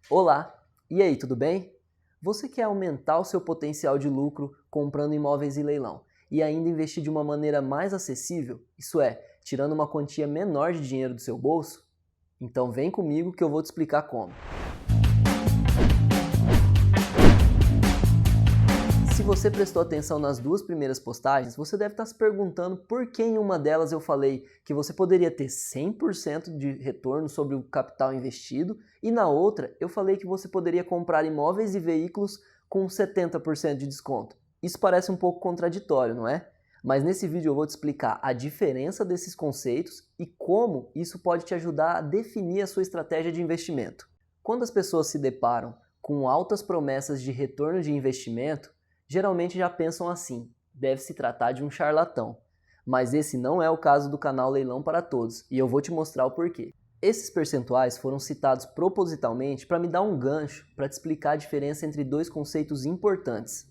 Olá! E aí, tudo bem? Você quer aumentar o seu potencial de lucro comprando imóveis em leilão e ainda investir de uma maneira mais acessível, isso é, tirando uma quantia menor de dinheiro do seu bolso? Então vem comigo que eu vou te explicar como. Se você prestou atenção nas duas primeiras postagens, você deve estar se perguntando por que em uma delas eu falei que você poderia ter 100% de retorno sobre o capital investido e na outra eu falei que você poderia comprar imóveis e veículos com 70% de desconto. Isso parece um pouco contraditório, não é? Mas nesse vídeo eu vou te explicar a diferença desses conceitos e como isso pode te ajudar a definir a sua estratégia de investimento. Quando as pessoas se deparam com altas promessas de retorno de investimento, geralmente já pensam assim: deve se tratar de um charlatão. Mas esse não é o caso do canal Leilão para Todos, e eu vou te mostrar o porquê. Esses percentuais foram citados propositalmente para me dar um gancho para te explicar a diferença entre dois conceitos importantes.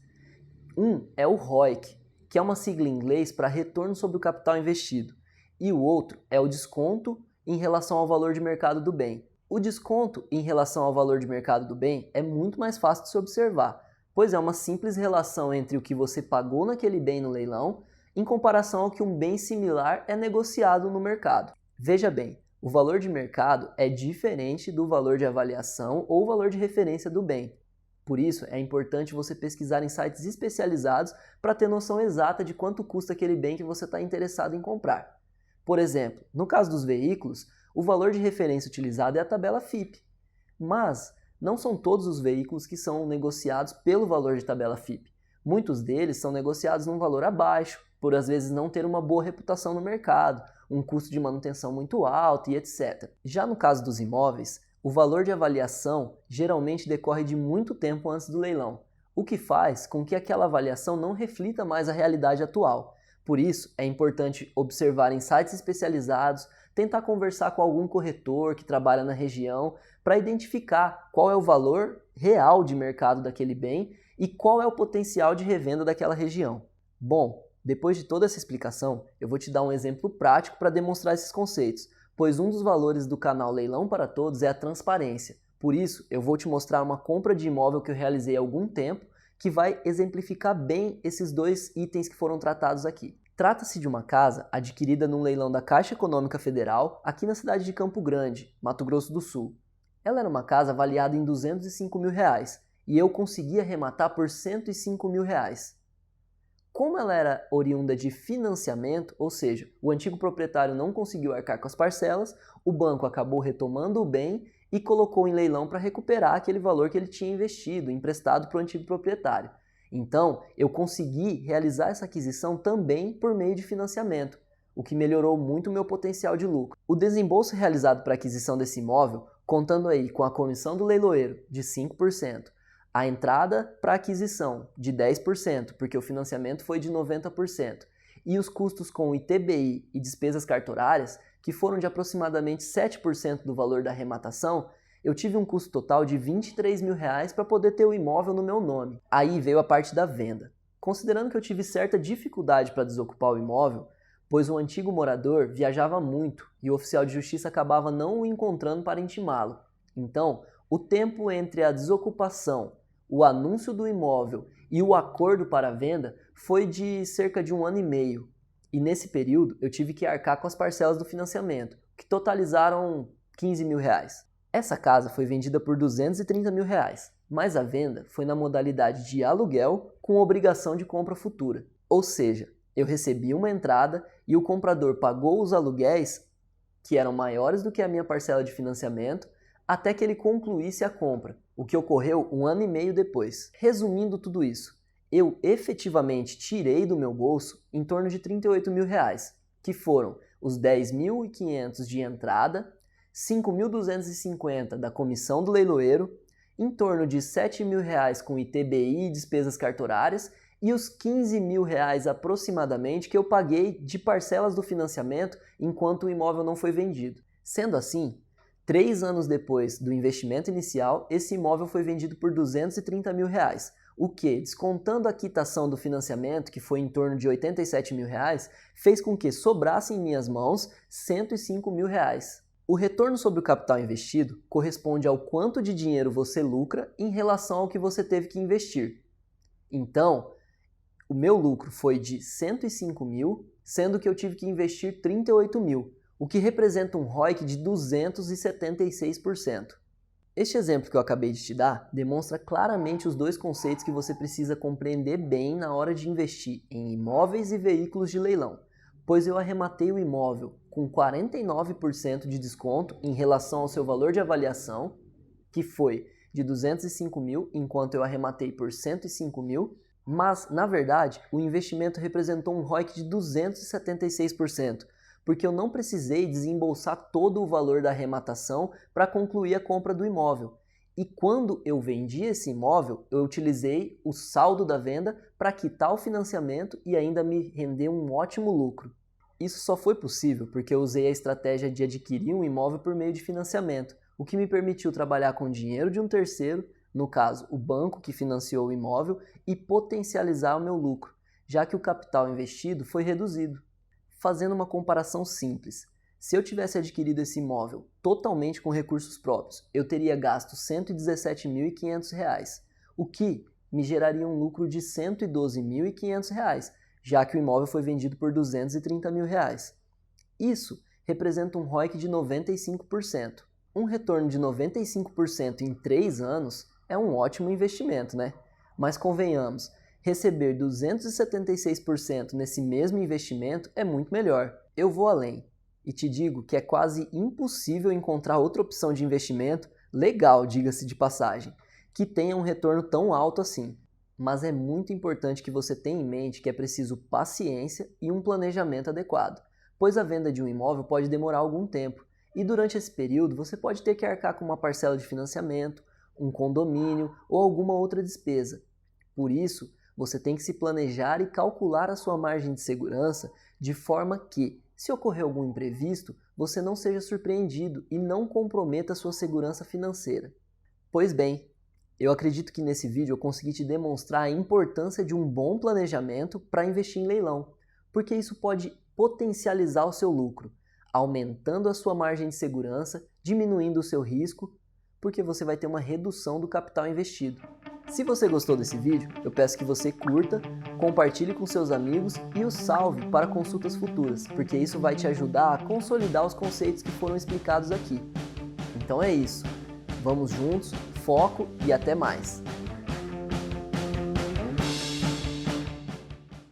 Um é o ROIC, que é uma sigla em inglês para retorno sobre o capital investido, e o outro é o desconto em relação ao valor de mercado do bem. O desconto em relação ao valor de mercado do bem é muito mais fácil de se observar, pois é uma simples relação entre o que você pagou naquele bem no leilão em comparação ao que um bem similar é negociado no mercado. Veja bem, o valor de mercado é diferente do valor de avaliação ou valor de referência do bem. Por isso, é importante você pesquisar em sites especializados para ter noção exata de quanto custa aquele bem que você está interessado em comprar. Por exemplo, no caso dos veículos, o valor de referência utilizado é a tabela FIPE, mas não são todos os veículos que são negociados pelo valor de tabela FIPE. Muitos deles são negociados num valor abaixo, por às vezes não ter uma boa reputação no mercado, um custo de manutenção muito alto e etc. Já no caso dos imóveis, o valor de avaliação geralmente decorre de muito tempo antes do leilão, o que faz com que aquela avaliação não reflita mais a realidade atual. Por isso, é importante observar em sites especializados, tentar conversar com algum corretor que trabalha na região para identificar qual é o valor real de mercado daquele bem e qual é o potencial de revenda daquela região. Bom, depois de toda essa explicação, eu vou te dar um exemplo prático para demonstrar esses conceitos, pois um dos valores do canal Leilão para Todos é a transparência. Por isso, eu vou te mostrar uma compra de imóvel que eu realizei há algum tempo que vai exemplificar bem esses dois itens que foram tratados aqui. Trata-se de uma casa adquirida num leilão da Caixa Econômica Federal aqui na cidade de Campo Grande, Mato Grosso do Sul. Ela era uma casa avaliada em R$205 mil e eu consegui arrematar por R$105 mil. Como ela era oriunda de financiamento, ou seja, o antigo proprietário não conseguiu arcar com as parcelas, o banco acabou retomando o bem e colocou em leilão para recuperar aquele valor que ele tinha investido, emprestado para o antigo proprietário. Então, eu consegui realizar essa aquisição também por meio de financiamento, o que melhorou muito o meu potencial de lucro. O desembolso realizado para a aquisição desse imóvel, contando aí com a comissão do leiloeiro de 5%, a entrada para aquisição de 10%, porque o financiamento foi de 90%, e os custos com ITBI e despesas cartorárias, que foram de aproximadamente 7% do valor da arrematação, eu tive um custo total de R$23 mil para poder ter o imóvel no meu nome. Aí veio a parte da venda. Considerando que eu tive certa dificuldade para desocupar o imóvel, pois o antigo morador viajava muito e o oficial de justiça acabava não o encontrando para intimá-lo. Então, o tempo entre a desocupação, o anúncio do imóvel e o acordo para a venda foi de cerca de 1 ano e meio. E nesse período eu tive que arcar com as parcelas do financiamento, que totalizaram R$15 mil. Essa casa foi vendida por R$230 mil, mas a venda foi na modalidade de aluguel com obrigação de compra futura. Ou seja, eu recebi uma entrada e o comprador pagou os aluguéis, que eram maiores do que a minha parcela de financiamento, até que ele concluísse a compra, o que ocorreu 1 ano e meio depois. Resumindo tudo isso, eu efetivamente tirei do meu bolso em torno de R$38 mil, que foram os R$10.500 de entrada, R$5.250 da comissão do leiloeiro, em torno de R$7 mil com ITBI e despesas cartorárias e os R$15 mil aproximadamente que eu paguei de parcelas do financiamento enquanto o imóvel não foi vendido. Sendo assim, 3 anos depois do investimento inicial, esse imóvel foi vendido por R$230 mil, o que, descontando a quitação do financiamento, que foi em torno de R$87 mil, fez com que sobrasse em minhas mãos R$105 mil. O retorno sobre o capital investido corresponde ao quanto de dinheiro você lucra em relação ao que você teve que investir. Então, o meu lucro foi de 105 mil, sendo que eu tive que investir 38 mil, o que representa um ROIC de 276%. Este exemplo que eu acabei de te dar demonstra claramente os dois conceitos que você precisa compreender bem na hora de investir em imóveis e veículos de leilão, pois eu arrematei o imóvel com 49% de desconto em relação ao seu valor de avaliação, que foi de 205 mil, enquanto eu arrematei por 105 mil, mas, na verdade, o investimento representou um ROIC de 276%, porque eu não precisei desembolsar todo o valor da arrematação para concluir a compra do imóvel. E quando eu vendi esse imóvel, eu utilizei o saldo da venda para quitar o financiamento e ainda me render um ótimo lucro. Isso só foi possível porque eu usei a estratégia de adquirir um imóvel por meio de financiamento, o que me permitiu trabalhar com dinheiro de um terceiro, no caso, o banco que financiou o imóvel, e potencializar o meu lucro, já que o capital investido foi reduzido. Fazendo uma comparação simples, se eu tivesse adquirido esse imóvel totalmente com recursos próprios, eu teria gasto R$ 117.500, o que me geraria um lucro de R$ 112.500, já que o imóvel foi vendido por R$ 230 mil. Isso representa um ROIC de 95%. Um retorno de 95% em 3 anos é um ótimo investimento, né? Mas convenhamos, receber 276% nesse mesmo investimento é muito melhor. Eu vou além e te digo que é quase impossível encontrar outra opção de investimento legal, diga-se de passagem, que tenha um retorno tão alto assim. Mas é muito importante que você tenha em mente que é preciso paciência e um planejamento adequado, pois a venda de um imóvel pode demorar algum tempo, e durante esse período você pode ter que arcar com uma parcela de financiamento, um condomínio ou alguma outra despesa. Por isso, você tem que se planejar e calcular a sua margem de segurança de forma que, se ocorrer algum imprevisto, você não seja surpreendido e não comprometa a sua segurança financeira. Pois bem, eu acredito que nesse vídeo eu consegui te demonstrar a importância de um bom planejamento para investir em leilão, porque isso pode potencializar o seu lucro, aumentando a sua margem de segurança, diminuindo o seu risco, porque você vai ter uma redução do capital investido. Se você gostou desse vídeo, eu peço que você curta, compartilhe com seus amigos e o salve para consultas futuras, porque isso vai te ajudar a consolidar os conceitos que foram explicados aqui. Então é isso. Vamos juntos, foco e até mais!